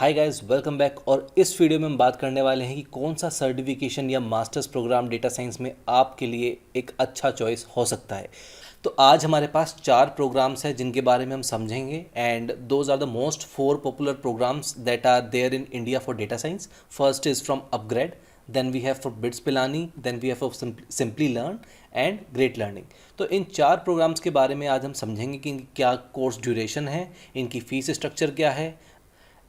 Hi guys, welcome back. और इस video में हम बात करने वाले हैं कि कौन सा सर्टिफिकेशन या मास्टर्स प्रोग्राम डेटा साइंस में आपके लिए एक अच्छा चॉइस हो सकता है। तो आज हमारे पास 4 प्रोग्राम्स हैं जिनके बारे में हम समझेंगे, and those are the most 4 popular programs that are there in India for data science. First is from upGrad, then we have for BITS Pilani, then we have for Simplilearn and Great Learning. तो इन 4 programmes के बारे में आज हम समझेंगे कि इनकी क्या कोर्स ड्यूरेशन है, इनकी फ़ीस स्ट्रक्चर क्या है।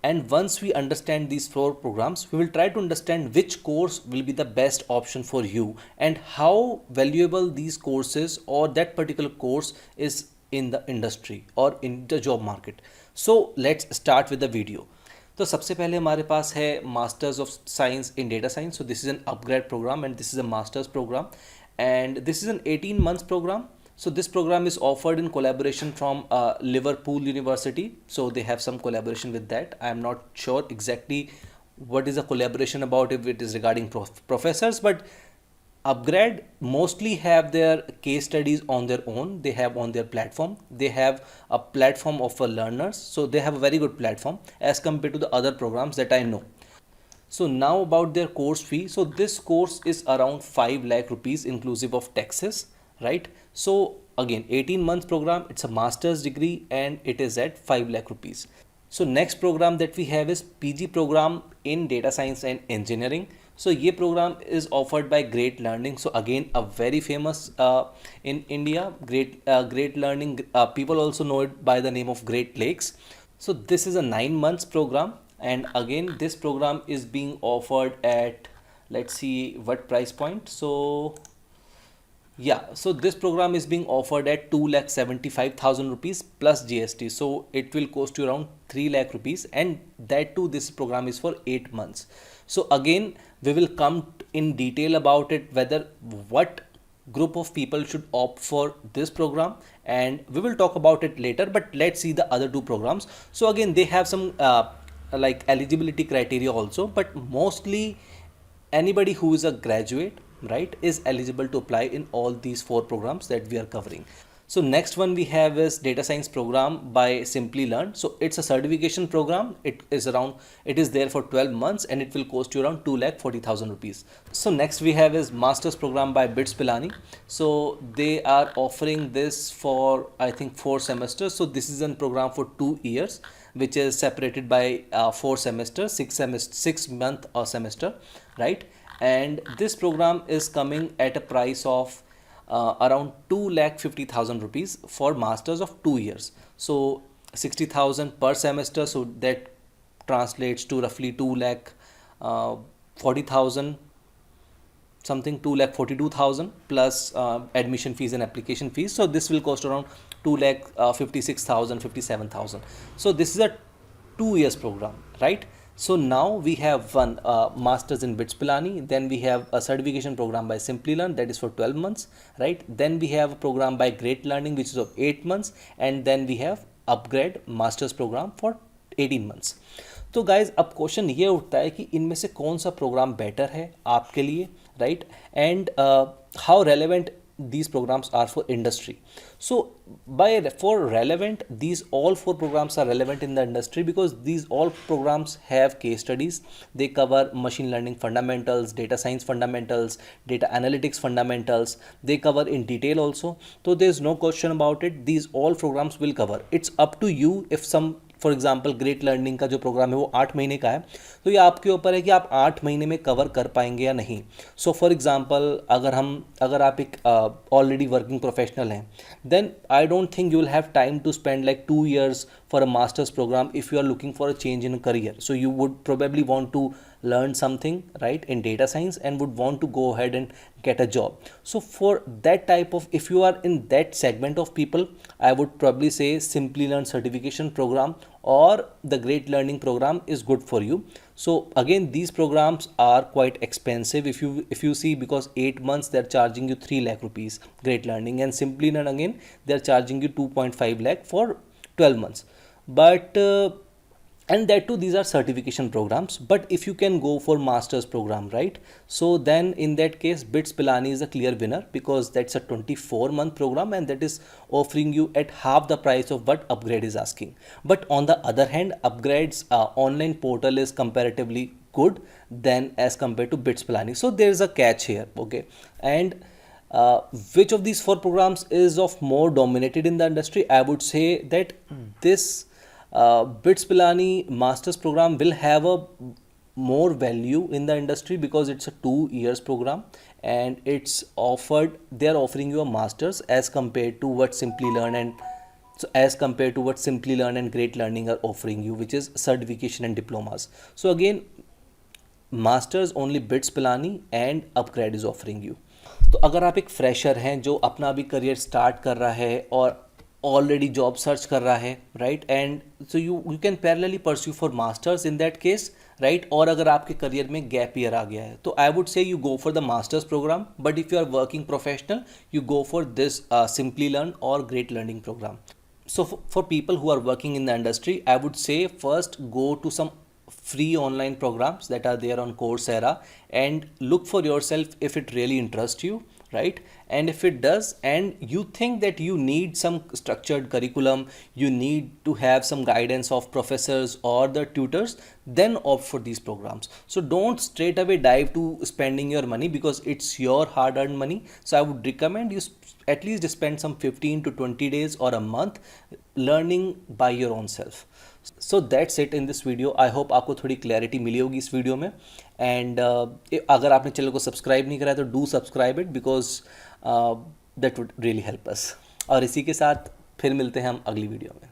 And once we understand these 4 programs, we will try to understand which course will be the best option for you and how valuable these courses or that particular course is in the industry or in the job market. So let's start with the video. तो सबसे पहले हमारे पास है masters of science in data science. So this is an upGrad program and this is a masters program and this is an 18 months program. So this program is offered in collaboration from Liverpool University. So they have some collaboration with that. I am not sure exactly what is the collaboration about, if it is regarding professors, but Upgrade mostly have their case studies on their own. They have on their platform. They have a platform of learners. So they have a very good platform as compared to the other programs that I know. So now about their course fee. So this course is around 5 lakh rupees inclusive of taxes, right? So again, 18 months program, it's a master's degree and it is at 5 lakh rupees. So next program that we have is PG program in data science and engineering. So ये program is offered by Great Learning. So again, a very famous in India, Great Learning. People also know it by the name of Great Lakes. So this is a 9 months program, and again this program is being offered at, let's see what price point. So this program is being offered at 2,75,000 rupees plus GST. So it will cost you around 3 lakh rupees, and that too, this program is for 8 months. So again, we will come in detail about it, whether what group of people should opt for this program, and we will talk about it later. But let's see the other 2 programs. So again, they have some like eligibility criteria also, but mostly anybody who is a graduate, right, is eligible to apply in all these 4 programs that we are covering. So next one we have is data science program by Simply Learn. So it's a certification program. It is there for 12 months and it will cost you around 2,40,000 rupees. So next we have is master's program by Bits Pilani. So they are offering this for, I think, 4 semesters. So this is a program for 2 years, which is separated by 4 semesters, 6 month or semester, right? And this program is coming at a price of around 2,50,000 rupees for masters of 2 years. So 60,000 per semester. So that translates to roughly 2,40,000 something, 2,42,000 plus admission fees and application fees. So this will cost around 2,56,000, 57,000. So this is a 2 years program, right? So now we have one masters in Bits Pilani, then we have a certification program by Simply Learn, that is for 12 months, right? Then we have a program by Great Learning, which is of 8 months, and then we have Upgrade Masters program for 18 months. तो guys अब question ये उठता है कि इनमें से कौन सा प्रोग्राम बेटर है आपके लिए, right? And how relevant these programs are for industry. So for relevant, these all 4 programs are relevant in the industry because these all programs have case studies. They cover machine learning fundamentals, data science fundamentals, data analytics fundamentals. They cover in detail also. So there's no question about it. These all programs will cover. It's up to you. If some, for example, great learning का जो programme है वो 8 महीने का है, तो ये आपके ऊपर है कि आप 8 महीने में कवर कर पाएंगे या नहीं. सो फॉर एग्जाम्पल, अगर आप एक ऑलरेडी वर्किंग प्रोफेशनल हैं, then I don't think you will have time to spend like 2 years for a master's program if you are looking for a change in a career. So you would probably want to learn something, right, in data science and would want to go ahead and get a job. So for that type of, if you are in that segment of people, I would probably say Simply Learn certification program or the Great Learning program is good for you. So again, these programs are quite expensive if you see, because 8 months they're charging you 3 lakh rupees, Great Learning, and Simply Learn again they're charging you 2.5 lakh for 12 months. But and that too these are certification programs. But if you can go for master's program, right, so then in that case BITS Pilani is a clear winner, because that's a 24-month program and that is offering you at half the price of what Upgrade is asking. But on the other hand, Upgrade's online portal is comparatively good than as compared to BITS Pilani. So there is a catch here, okay. And uh, which of these four programs is of more dominated in the industry? I would say that this BITS Pilani master's program will have a more value in the industry, because it's a 2 years program and it's offered, they're offering you a master's as compared to what Simply Learn and as compared to what Simply Learn and Great Learning are offering you, which is certification and diplomas. So again, masters only bits Pilani and upgrade is offering you. तो अगर आप एक fresher हैं जो अपना अभी career start कर रहा है और ऑलरेडी जॉब सर्च कर रहा है, right, and so you can parallelly pursue for masters in that case, right. और अगर आपके करियर में गैप ईयर आ गया है तो I would say you go for the masters program. But if you are working professional, you go for this Simplilearn or Great Learning program. So for people who are working in the industry, I would say first go to some free online programs that are there on Coursera and look for yourself if it really interests you, right? And if it does, and you think that you need some structured curriculum, you need to have some guidance of professors or the tutors, then opt for these programs. So don't straight away dive to spending your money, because it's your hard earned money. So I would recommend you at least spend some 15 to 20 days or a month learning by your own self. So that's it in this video. I hope आपको थोड़ी clarity मिली होगी इस video में. And अगर आपने channel को subscribe नहीं करा है तो do subscribe it, because that would really help us. और इसी के साथ फिर मिलते हैं हम अगली वीडियो में.